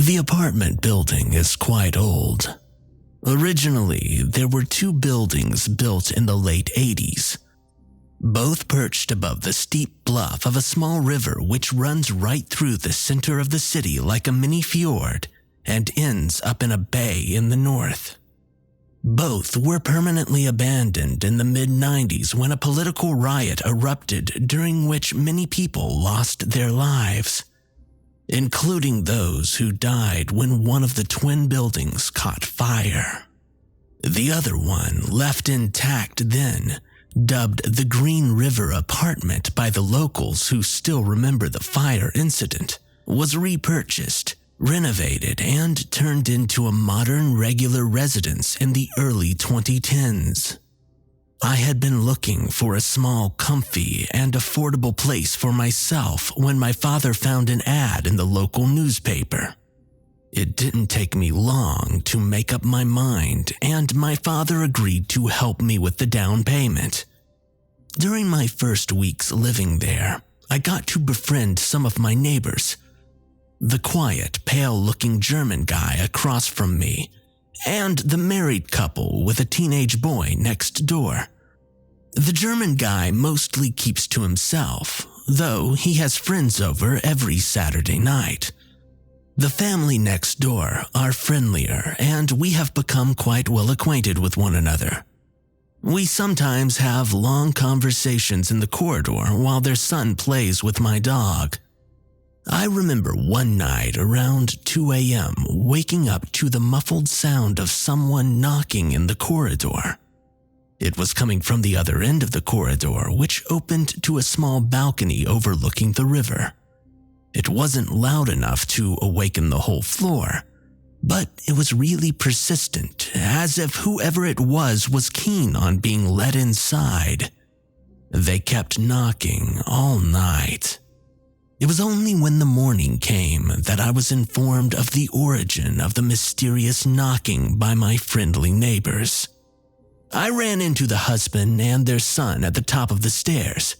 The apartment building is quite old. Originally, there were two buildings built in the late 80s, both perched above the steep bluff of a small river which runs right through the center of the city like a mini fjord and ends up in a bay in the north. Both were permanently abandoned in the mid-90s when a political riot erupted during which many people lost their lives, including those who died when one of the twin buildings caught fire. The other one, left intact then, dubbed the Green River Apartment by the locals who still remember the fire incident, was repurchased, renovated, and turned into a modern regular residence in the early 2010s. I had been looking for a small, comfy, and affordable place for myself when my father found an ad in the local newspaper. It didn't take me long to make up my mind, and my father agreed to help me with the down payment. During my first weeks living there, I got to befriend some of my neighbors. The quiet, pale-looking German guy across from me, and the married couple with a teenage boy next door. The German guy mostly keeps to himself, though he has friends over every Saturday night. The family next door are friendlier, and we have become quite well acquainted with one another. We sometimes have long conversations in the corridor while their son plays with my dog. I remember one night around 2 a.m. waking up to the muffled sound of someone knocking in the corridor. It was coming from the other end of the corridor, which opened to a small balcony overlooking the river. It wasn't loud enough to awaken the whole floor, but it was really persistent, as if whoever it was keen on being let inside. They kept knocking all night. It was only when the morning came that I was informed of the origin of the mysterious knocking by my friendly neighbors. I ran into the husband and their son at the top of the stairs.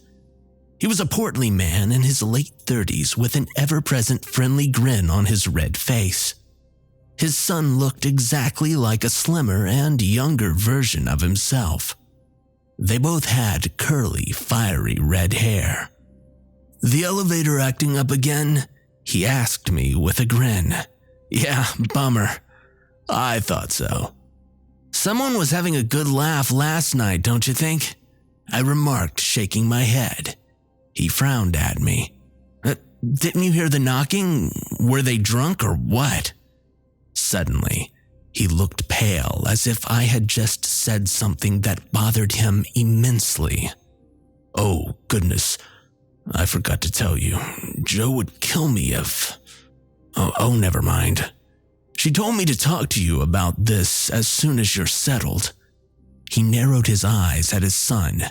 He was a portly man in his late 30s with an ever-present friendly grin on his red face. His son looked exactly like a slimmer and younger version of himself. They both had curly, fiery red hair. "The elevator acting up again?" he asked me with a grin. "Yeah, bummer. I thought so." "Someone was having a good laugh last night, don't you think?" I remarked, shaking my head. He frowned at me. "Didn't you hear the knocking? Were they drunk or what?" Suddenly, he looked pale as if I had just said something that bothered him immensely. "Oh, goodness. I forgot to tell you. Joe would kill me if... Oh, never mind. She told me to talk to you about this as soon as you're settled." He narrowed his eyes at his son.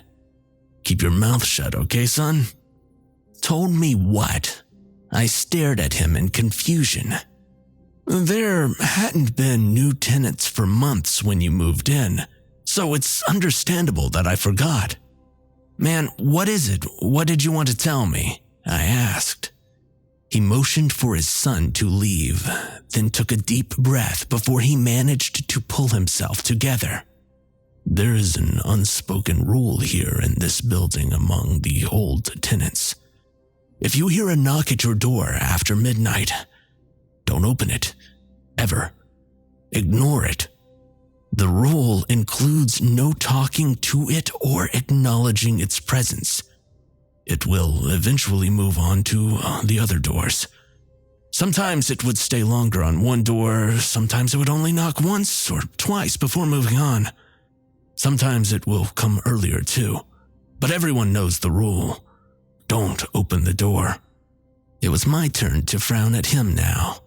"Keep your mouth shut, okay, son?" "Told me what?" I stared at him in confusion. "There hadn't been new tenants for months when you moved in, so it's understandable that I forgot." "Man, what is it? What did you want to tell me?" I asked. He motioned for his son to leave, then took a deep breath before he managed to pull himself together. "There is an unspoken rule here in this building among the old tenants. If you hear a knock at your door after midnight, don't open it, ever. Ignore it. The rule includes no talking to it or acknowledging its presence. It will eventually move on to the other doors. Sometimes it would stay longer on one door, sometimes it would only knock once or twice before moving on. Sometimes it will come earlier too, but everyone knows the rule. Don't open the door." It was my turn to frown at him now.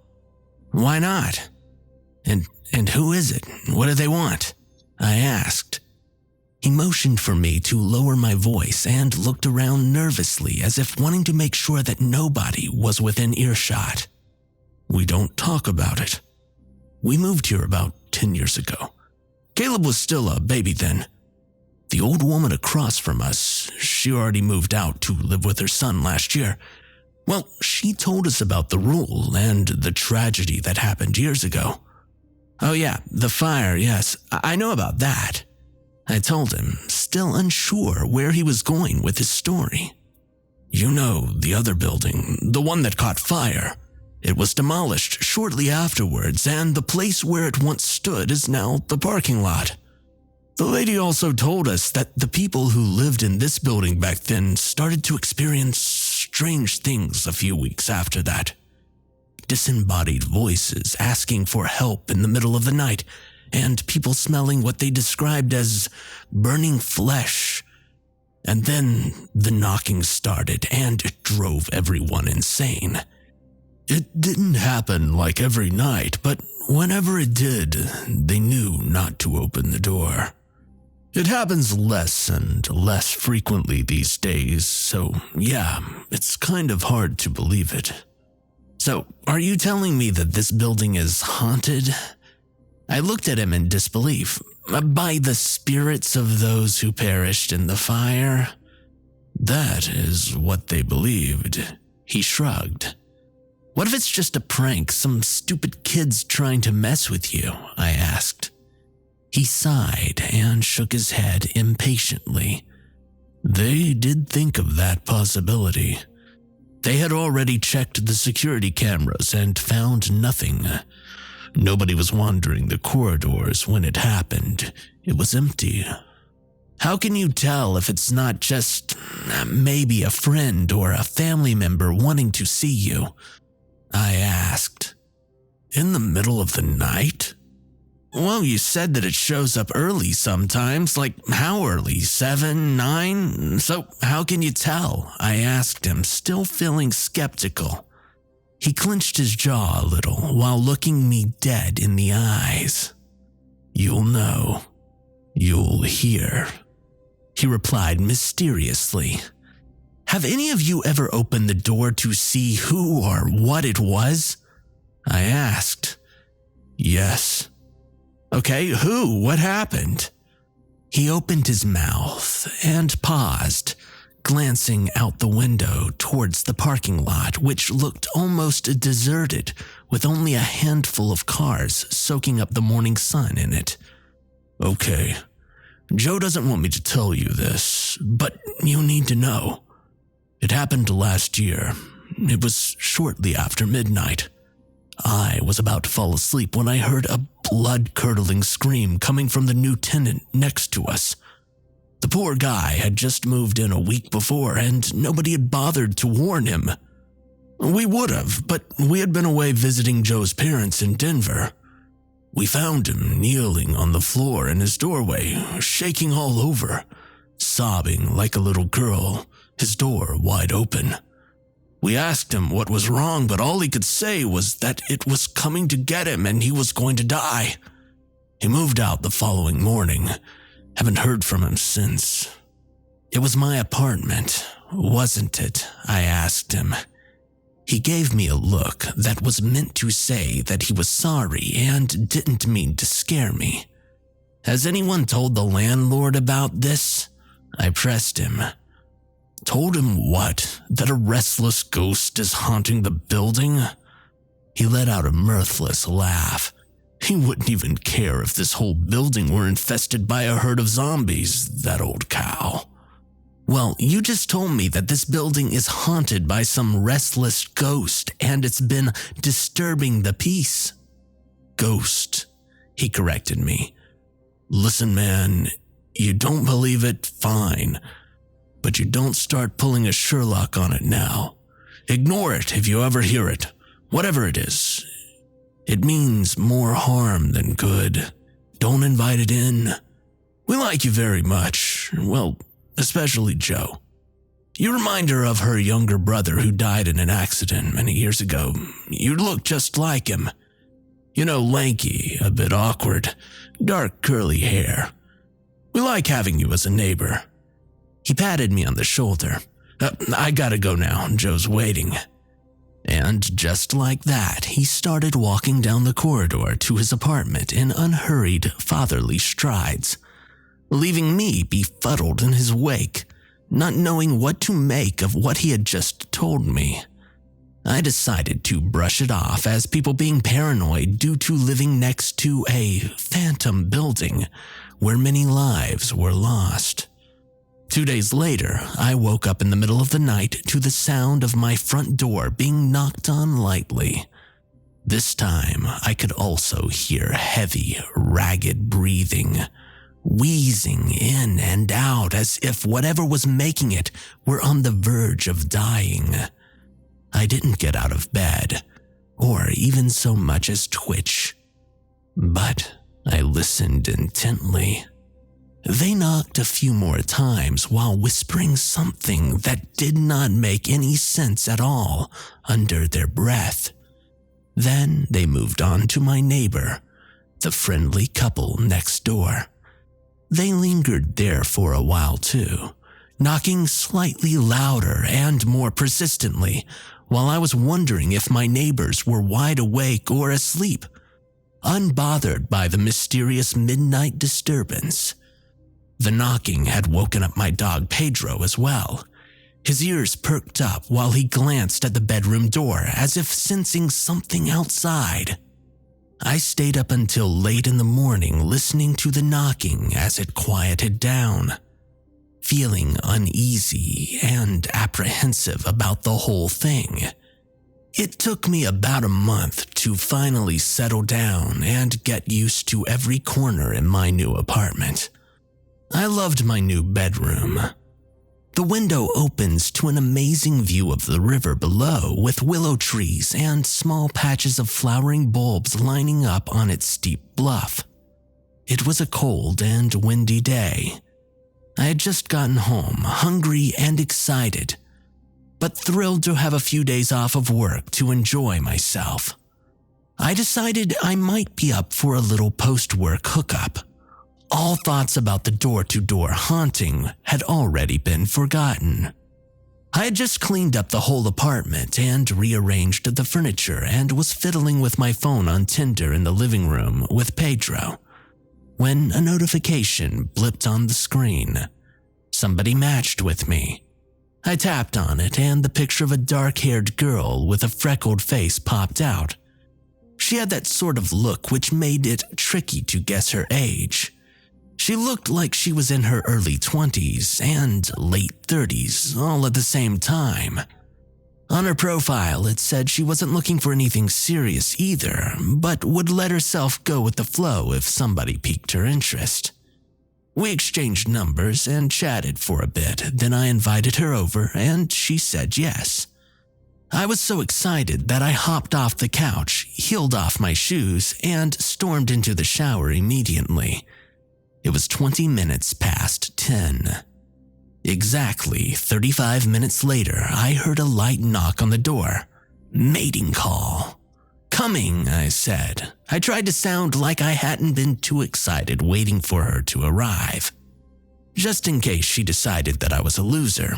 "Why not? And who is it? What do they want?" I asked. He motioned for me to lower my voice and looked around nervously as if wanting to make sure that nobody was within earshot. "We don't talk about it. We moved here about 10 years ago. Caleb was still a baby then. The old woman across from us, she already moved out to live with her son last year. Well, she told us about the rule and the tragedy that happened years ago. Oh yeah, the fire, yes, I know about that. I told him, still unsure where he was going with his story. You know, the other building, the one that caught fire. It was demolished shortly afterwards, and the place where it once stood is now the parking lot. The lady also told us that the people who lived in this building back then started to experience strange things a few weeks after that. Disembodied voices asking for help in the middle of the night, and people smelling what they described as burning flesh. And then the knocking started, and it drove everyone insane. It didn't happen like every night, but whenever it did, they knew not to open the door. It happens less and less frequently these days, so yeah, it's kind of hard to believe it. So, are you telling me that this building is haunted? I looked at him in disbelief. By the spirits of those who perished in the fire? That is what they believed. He shrugged. What if it's just a prank, some stupid kids trying to mess with you? I asked. He sighed and shook his head impatiently. They did think of that possibility. They had already checked the security cameras and found nothing. Nobody was wandering the corridors when it happened. It was empty. How can you tell if it's not just maybe a friend or a family member wanting to see you? I asked. In the middle of the night? Well, you said that it shows up early sometimes. Like, how early? 7, 9? So, how can you tell? I asked him, still feeling skeptical. He clenched his jaw a little while looking me dead in the eyes. You'll know. You'll hear. He replied mysteriously. Have any of you ever opened the door to see who or what it was? I asked. Yes. Okay, who? What happened? He opened his mouth and paused, glancing out the window towards the parking lot, which looked almost deserted, with only a handful of cars soaking up the morning sun in it. Okay, Joe doesn't want me to tell you this, but you need to know. It happened last year. It was shortly after midnight. I was about to fall asleep when I heard a blood-curdling scream coming from the new tenant next to us. The poor guy had just moved in a week before, and nobody had bothered to warn him. We would have, but we had been away visiting Joe's parents in Denver. We found him kneeling on the floor in his doorway, shaking all over, sobbing like a little girl, his door wide open. We asked him what was wrong, but all he could say was that it was coming to get him and he was going to die. He moved out the following morning. Haven't heard from him since. It was my apartment, wasn't it? I asked him. He gave me a look that was meant to say that he was sorry and didn't mean to scare me. Has anyone told the landlord about this? I pressed him. Told him what? That a restless ghost is haunting the building? He let out a mirthless laugh. He wouldn't even care if this whole building were infested by a herd of zombies, that old cow. Well, you just told me that this building is haunted by some restless ghost and it's been disturbing the peace. Ghost, he corrected me. Listen, man, you don't believe it, fine. But you don't start pulling a Sherlock on it now. Ignore it if you ever hear it, whatever it is. It means more harm than good. Don't invite it in. We like you very much. Well, especially Joe. You remind her of her younger brother who died in an accident many years ago. You look just like him. You know, lanky, a bit awkward, dark curly hair. We like having you as a neighbor. He patted me on the shoulder. I gotta go now, Joe's waiting. And just like that, he started walking down the corridor to his apartment in unhurried, fatherly strides, leaving me befuddled in his wake, not knowing what to make of what he had just told me. I decided to brush it off as people being paranoid due to living next to a phantom building where many lives were lost. 2 days later, I woke up in the middle of the night to the sound of my front door being knocked on lightly. This time, I could also hear heavy, ragged breathing, wheezing in and out as if whatever was making it were on the verge of dying. I didn't get out of bed, or even so much as twitch, but I listened intently. They knocked a few more times while whispering something that did not make any sense at all under their breath. Then they moved on to my neighbor, the friendly couple next door. They lingered there for a while too, knocking slightly louder and more persistently, while I was wondering if my neighbors were wide awake or asleep, unbothered by the mysterious midnight disturbance. The knocking had woken up my dog Pedro as well. His ears perked up while he glanced at the bedroom door as if sensing something outside. I stayed up until late in the morning listening to the knocking as it quieted down, feeling uneasy and apprehensive about the whole thing. It took me about a month to finally settle down and get used to every corner in my new apartment. I loved my new bedroom. The window opens to an amazing view of the river below with willow trees and small patches of flowering bulbs lining up on its steep bluff. It was a cold and windy day. I had just gotten home, hungry and excited, but thrilled to have a few days off of work to enjoy myself. I decided I might be up for a little post-work hookup. All thoughts about the door-to-door haunting had already been forgotten. I had just cleaned up the whole apartment and rearranged the furniture and was fiddling with my phone on Tinder in the living room with Pedro, when a notification blipped on the screen. Somebody matched with me. I tapped on it and the picture of a dark-haired girl with a freckled face popped out. She had that sort of look which made it tricky to guess her age. She looked like she was in her early 20s and late 30s all at the same time. On her profile, it said she wasn't looking for anything serious either, but would let herself go with the flow if somebody piqued her interest. We exchanged numbers and chatted for a bit, then I invited her over and she said yes. I was so excited that I hopped off the couch, heeled off my shoes, and stormed into the shower immediately. It was 20 minutes past 10. Exactly 35 minutes later, I heard a light knock on the door. Mating call. Coming, I said. I tried to sound like I hadn't been too excited waiting for her to arrive, just in case she decided that I was a loser.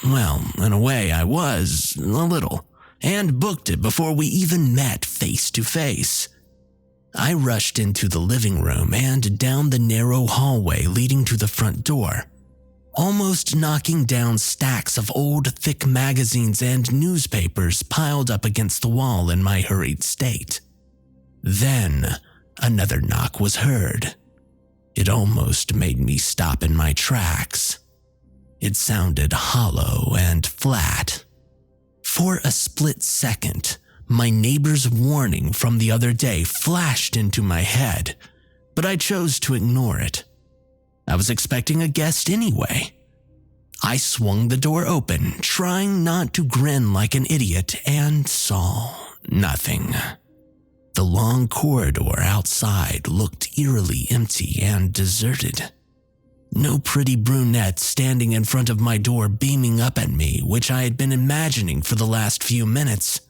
Well, in a way I was, a little, and booked it before we even met face to face. I rushed into the living room and down the narrow hallway leading to the front door, almost knocking down stacks of old thick magazines and newspapers piled up against the wall in my hurried state. Then another knock was heard. It almost made me stop in my tracks. It sounded hollow and flat. For a split second, my neighbor's warning from the other day flashed into my head, but I chose to ignore it. I was expecting a guest anyway. I swung the door open, trying not to grin like an idiot, and saw nothing. The long corridor outside looked eerily empty and deserted. No pretty brunette standing in front of my door beaming up at me, which I had been imagining for the last few minutes.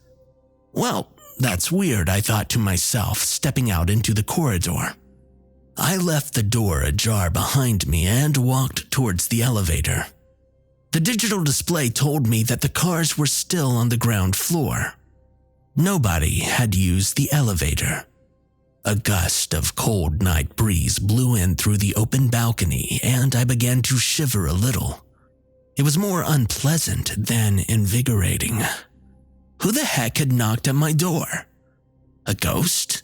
Well, that's weird, I thought to myself, stepping out into the corridor. I left the door ajar behind me and walked towards the elevator. The digital display told me that the cars were still on the ground floor. Nobody had used the elevator. A gust of cold night breeze blew in through the open balcony and I began to shiver a little. It was more unpleasant than invigorating. Who the heck had knocked at my door? A ghost?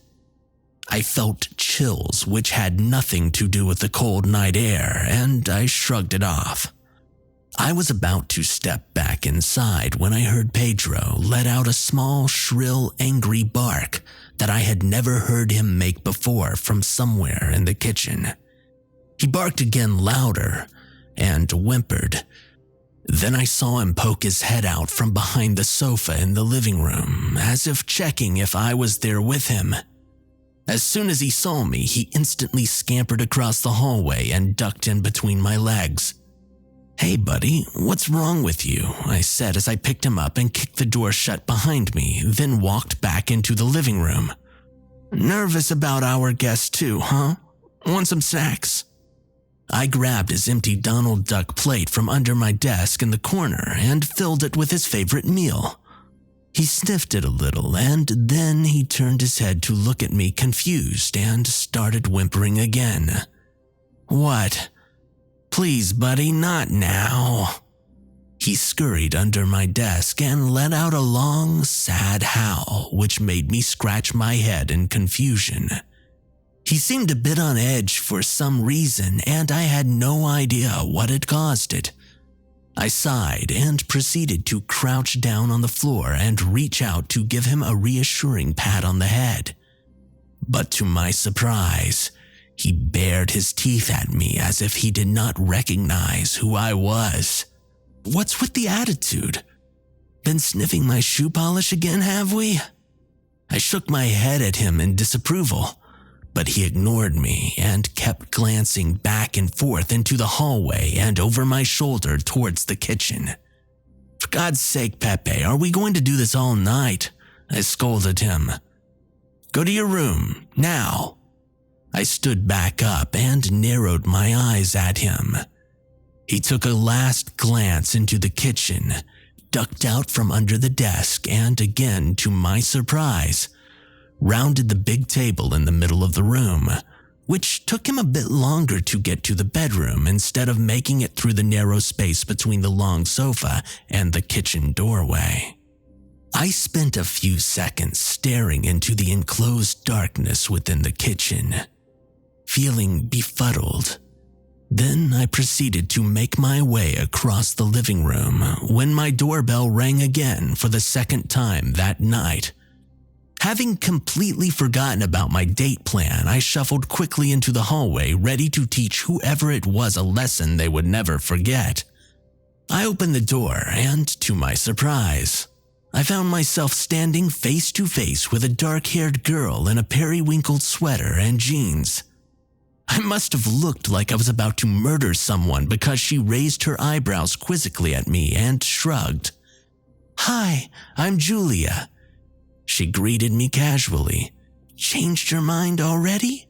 I felt chills which had nothing to do with the cold night air, and I shrugged it off. I was about to step back inside when I heard Pedro let out a small, shrill, angry bark that I had never heard him make before from somewhere in the kitchen. He barked again louder and whimpered. Then I saw him poke his head out from behind the sofa in the living room, as if checking if I was there with him. As soon as he saw me, he instantly scampered across the hallway and ducked in between my legs. "Hey buddy, what's wrong with you?" I said as I picked him up and kicked the door shut behind me, then walked back into the living room. "Nervous about our guest too, huh? Want some snacks?" I grabbed his empty Donald Duck plate from under my desk in the corner and filled it with his favorite meal. He sniffed it a little, and then he turned his head to look at me confused and started whimpering again. "What? Please, buddy, not now." He scurried under my desk and let out a long, sad howl, which made me scratch my head in confusion. He seemed a bit on edge for some reason, and I had no idea what had caused it. I sighed and proceeded to crouch down on the floor and reach out to give him a reassuring pat on the head. But to my surprise, he bared his teeth at me as if he did not recognize who I was. What's with the attitude? Been sniffing my shoe polish again, have we? I shook my head at him in disapproval, but he ignored me and kept glancing back and forth into the hallway and over my shoulder towards the kitchen. "For God's sake, Pepe, are we going to do this all night?" I scolded him. "Go to your room, now." I stood back up and narrowed my eyes at him. He took a last glance into the kitchen, ducked out from under the desk, and again, to my surprise, rounded the big table in the middle of the room, which took him a bit longer to get to the bedroom instead of making it through the narrow space between the long sofa and the kitchen doorway. I spent a few seconds staring into the enclosed darkness within the kitchen, feeling befuddled. Then I proceeded to make my way across the living room when my doorbell rang again for the second time that night. Having completely forgotten about my date plan, I shuffled quickly into the hallway, ready to teach whoever it was a lesson they would never forget. I opened the door, and to my surprise, I found myself standing face to face with a dark-haired girl in a periwinkled sweater and jeans. I must have looked like I was about to murder someone because she raised her eyebrows quizzically at me and shrugged. "Hi, I'm Julia." She greeted me casually. "Changed your mind already?"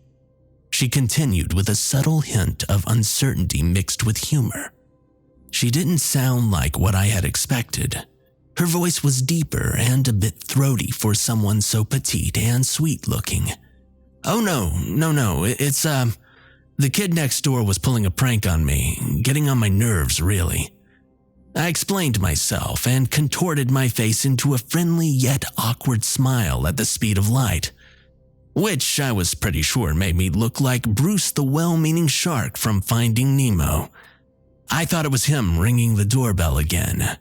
She continued with a subtle hint of uncertainty mixed with humor. She didn't sound like what I had expected. Her voice was deeper and a bit throaty for someone so petite and sweet-looking. "Oh no, it's the kid next door was pulling a prank on me, getting on my nerves, really." I explained myself and contorted my face into a friendly yet awkward smile at the speed of light, which I was pretty sure made me look like Bruce the well-meaning shark from Finding Nemo. I thought it was him ringing the doorbell again.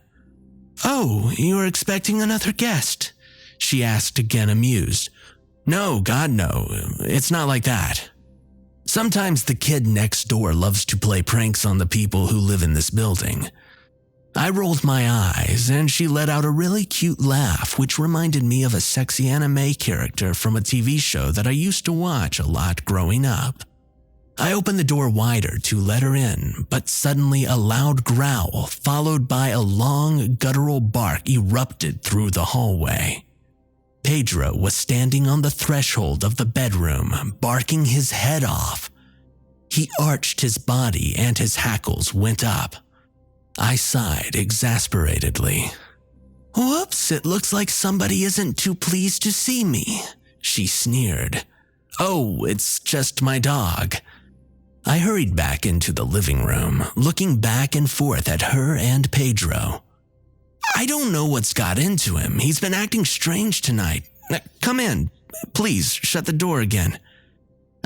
"Oh, you're expecting another guest?" she asked again, amused. "No, God no, it's not like that. Sometimes the kid next door loves to play pranks on the people who live in this building." I rolled my eyes, and she let out a really cute laugh, which reminded me of a sexy anime character from a TV show that I used to watch a lot growing up. I opened the door wider to let her in, but suddenly a loud growl, followed by a long, guttural bark, erupted through the hallway. Pedro was standing on the threshold of the bedroom, barking his head off. He arched his body and his hackles went up. I sighed exasperatedly. "Whoops, it looks like somebody isn't too pleased to see me," she sneered. "Oh, it's just my dog." I hurried back into the living room, looking back and forth at her and Pedro. I don't know what's got into him. He's been acting strange tonight. Come in. Please, shut the door again."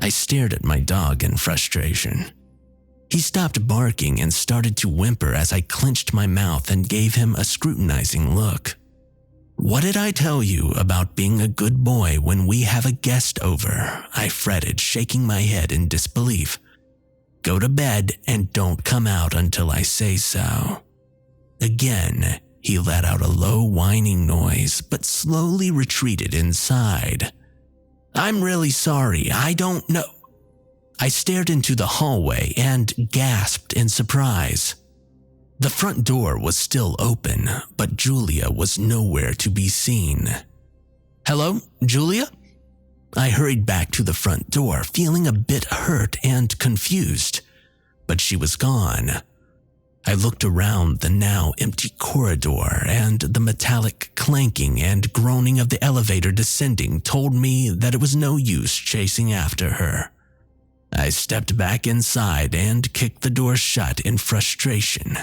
I stared at my dog in frustration. He stopped barking and started to whimper as I clenched my mouth and gave him a scrutinizing look. "What did I tell you about being a good boy when we have a guest over?" I fretted, shaking my head in disbelief. "Go to bed and don't come out until I say so." Again, he let out a low whining noise, but slowly retreated inside. "I'm really sorry, I don't know." I stared into the hallway and gasped in surprise. The front door was still open, but Julia was nowhere to be seen. "Hello, Julia?" I hurried back to the front door, feeling a bit hurt and confused, but she was gone. I looked around the now empty corridor, and the metallic clanking and groaning of the elevator descending told me that it was no use chasing after her. I stepped back inside and kicked the door shut in frustration.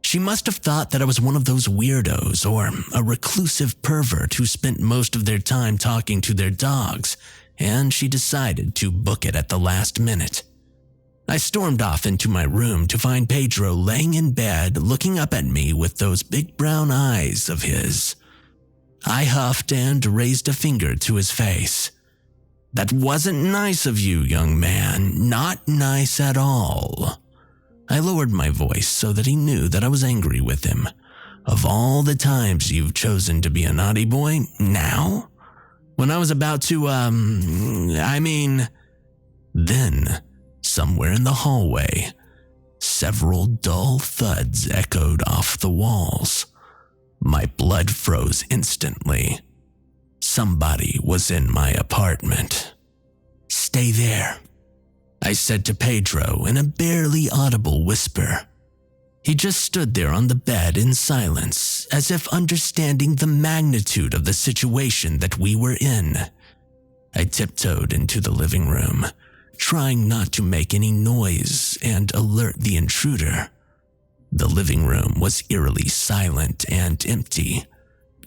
She must have thought that I was one of those weirdos or a reclusive pervert who spent most of their time talking to their dogs, and she decided to book it at the last minute. I stormed off into my room to find Pedro laying in bed looking up at me with those big brown eyes of his. I huffed and raised a finger to his face. "That wasn't nice of you, young man. Not nice at all." I lowered my voice so that he knew that I was angry with him. "Of all the times you've chosen to be a naughty boy, now? When I was about to, Then, somewhere in the hallway, several dull thuds echoed off the walls. My blood froze instantly. Somebody was in my apartment. "Stay there," I said to Pedro in a barely audible whisper. He just stood there on the bed in silence, as if understanding the magnitude of the situation that we were in. I tiptoed into the living room, trying not to make any noise and alert the intruder. The living room was eerily silent and empty,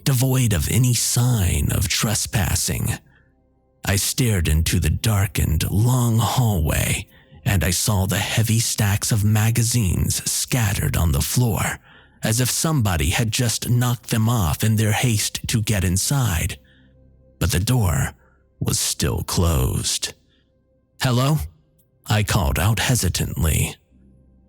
devoid of any sign of trespassing. I stared into the darkened, long hallway, and I saw the heavy stacks of magazines scattered on the floor, as if somebody had just knocked them off in their haste to get inside. But the door was still closed. "Hello?" I called out hesitantly.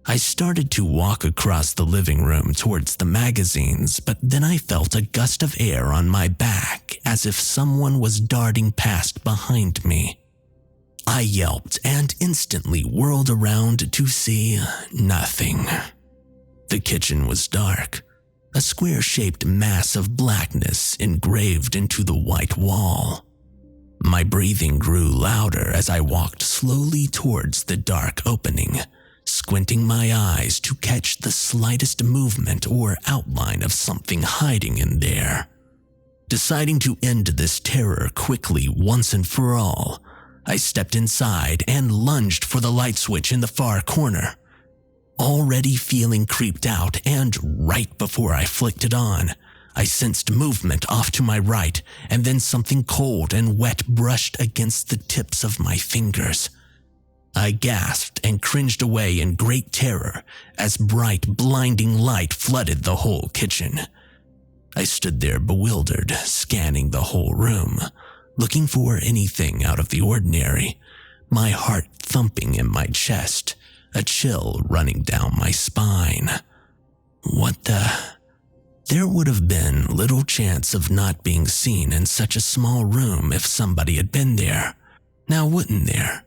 I started to walk across the living room towards the magazines, but then I felt a gust of air on my back, as if someone was darting past behind me. I yelped and instantly whirled around to see nothing. The kitchen was dark, a square-shaped mass of blackness engraved into the white wall. My breathing grew louder as I walked slowly towards the dark opening, squinting my eyes to catch the slightest movement or outline of something hiding in there. Deciding to end this terror quickly once and for all, I stepped inside and lunged for the light switch in the far corner. Already feeling creeped out, and right before I flicked it on, I sensed movement off to my right, and then something cold and wet brushed against the tips of my fingers. I gasped and cringed away in great terror as bright, blinding light flooded the whole kitchen. I stood there bewildered, scanning the whole room, looking for anything out of the ordinary, my heart thumping in my chest, a chill running down my spine. What the? There would have been little chance of not being seen in such a small room if somebody had been there. Now wouldn't there?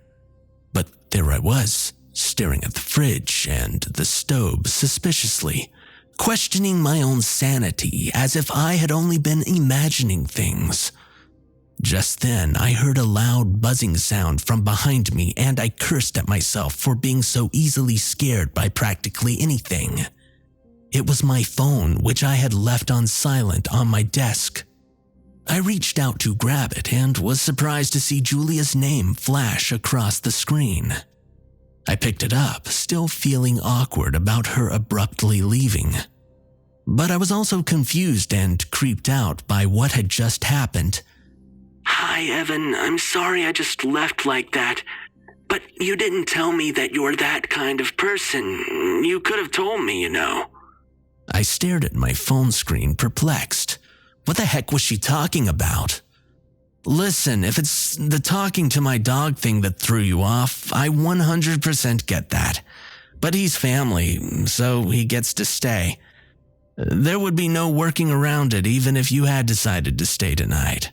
But there I was, staring at the fridge and the stove suspiciously, questioning my own sanity as if I had only been imagining things. Just then, I heard a loud buzzing sound from behind me, and I cursed at myself for being so easily scared by practically anything. It was my phone, which I had left on silent on my desk. I reached out to grab it and was surprised to see Julia's name flash across the screen. I picked it up, still feeling awkward about her abruptly leaving. But I was also confused and creeped out by what had just happened. "Hi, Evan. I'm sorry I just left like that. But you didn't tell me that you're that kind of person. You could have told me, you know." I stared at my phone screen, perplexed. What the heck was she talking about? Listen, if it's the talking to my dog thing that threw you off, I 100% get that. But he's family, so he gets to stay. There would be no working around it even if you had decided to stay tonight.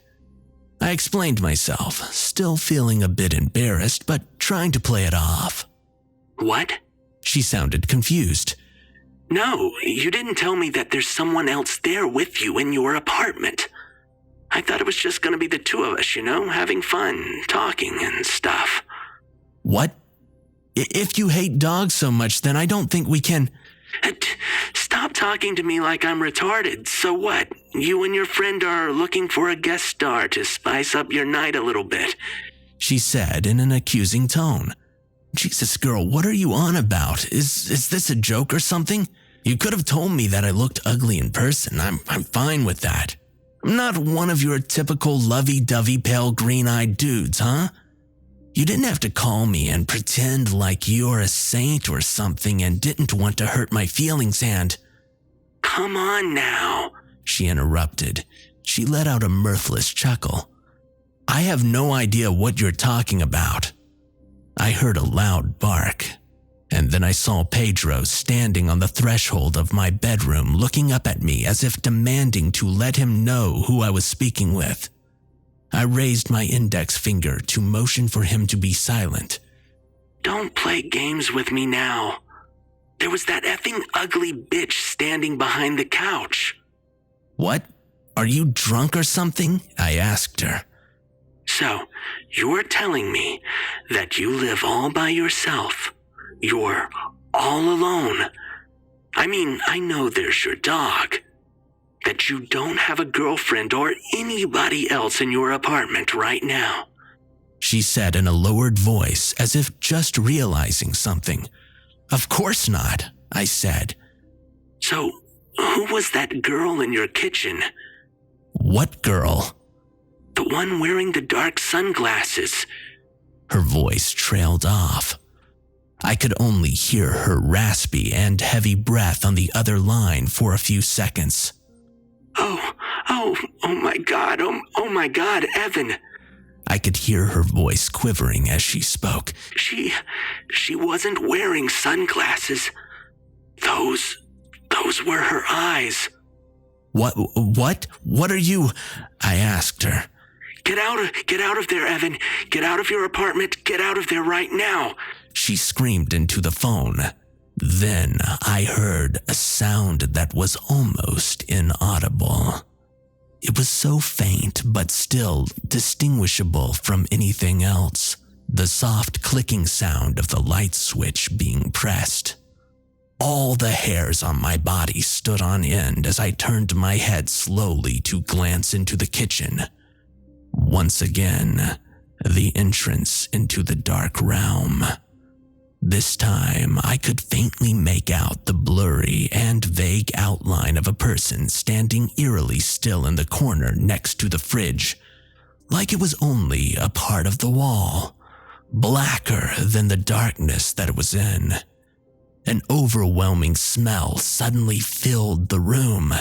I explained myself, still feeling a bit embarrassed, but trying to play it off. "What?" She sounded confused. "No, you didn't tell me that there's someone else there with you in your apartment. I thought it was just going to be the two of us, you know, having fun, talking and stuff." What? If you hate dogs so much, then I don't think we can... Stop talking to me like I'm retarded. So what? You and your friend are looking for a guest star to spice up your night a little bit, she said in an accusing tone. Jesus, girl, what are you on about? Is this a joke or something? You could have told me that I looked ugly in person. I'm fine with that. I'm not one of your typical lovey-dovey pale green-eyed dudes, huh? You didn't have to call me and pretend like you're a saint or something and didn't want to hurt my feelings and... "Come on now," she interrupted. She let out a mirthless chuckle. "I have no idea what you're talking about." I heard a loud bark, and then I saw Pedro standing on the threshold of my bedroom looking up at me as if demanding to let him know who I was speaking with. I raised my index finger to motion for him to be silent. "Don't play games with me now. There was that effing ugly bitch standing behind the couch." "What? Are you drunk or something?" I asked her. "So, you're telling me that you live all by yourself? You're all alone? I mean, I know there's your dog. That you don't have a girlfriend or anybody else in your apartment right now?" she said in a lowered voice as if just realizing something. "Of course not," I said. "So, who was that girl in your kitchen?" "What girl?" "The one wearing the dark sunglasses." Her voice trailed off. I could only hear her raspy and heavy breath on the other line for a few seconds. Oh my God, Evan." I could hear her voice quivering as she spoke. She wasn't wearing sunglasses. Those were her eyes." What are you? I asked her. Get out of there, Evan. Get out of your apartment. Get out of there right now," she screamed into the phone. Then I heard a sound that was almost inaudible. It was so faint but still distinguishable from anything else, the soft clicking sound of the light switch being pressed. All the hairs on my body stood on end as I turned my head slowly to glance into the kitchen. Once again, the entrance into the dark realm. This time, I could faintly make out the blurry and vague outline of a person standing eerily still in the corner next to the fridge, like it was only a part of the wall, blacker than the darkness that it was in. An overwhelming smell suddenly filled the room.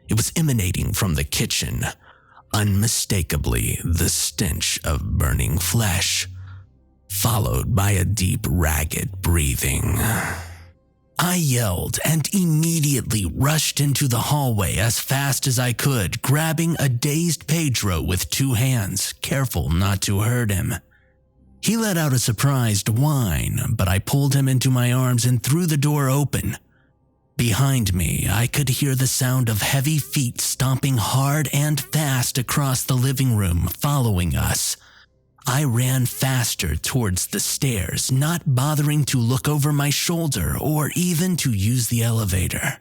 It was emanating from the kitchen, unmistakably the stench of burning flesh, followed by a deep, ragged breathing. I yelled and immediately rushed into the hallway as fast as I could, grabbing a dazed Pedro with 2 hands, careful not to hurt him. He let out a surprised whine, but I pulled him into my arms and threw the door open. Behind me, I could hear the sound of heavy feet stomping hard and fast across the living room, following us. I ran faster towards the stairs, not bothering to look over my shoulder or even to use the elevator.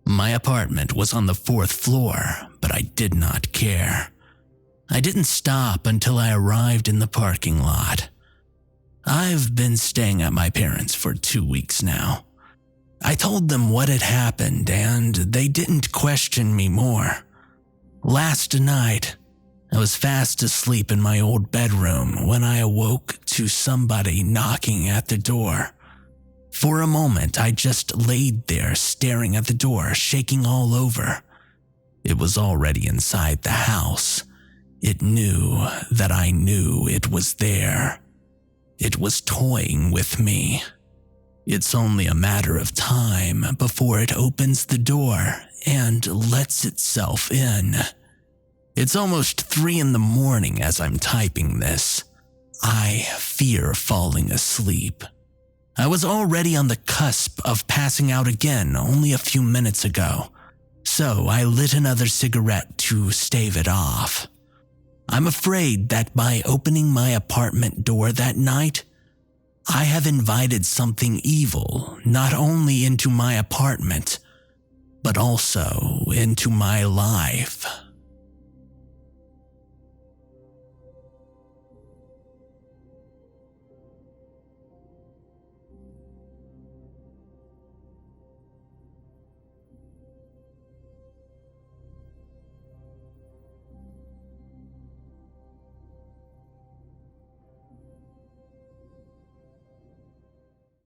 My apartment was on the 4th floor, but I did not care. I didn't stop until I arrived in the parking lot. I've been staying at my parents' for 2 weeks now. I told them what had happened and they didn't question me more. Last night, I was fast asleep in my old bedroom when I awoke to somebody knocking at the door. For a moment, I just laid there staring at the door, shaking all over. It was already inside the house. It knew that I knew it was there. It was toying with me. It's only a matter of time before it opens the door and lets itself in. It's almost 3 a.m. as I'm typing this. I fear falling asleep. I was already on the cusp of passing out again only a few minutes ago, so I lit another cigarette to stave it off. I'm afraid that by opening my apartment door that night, I have invited something evil not only into my apartment, but also into my life.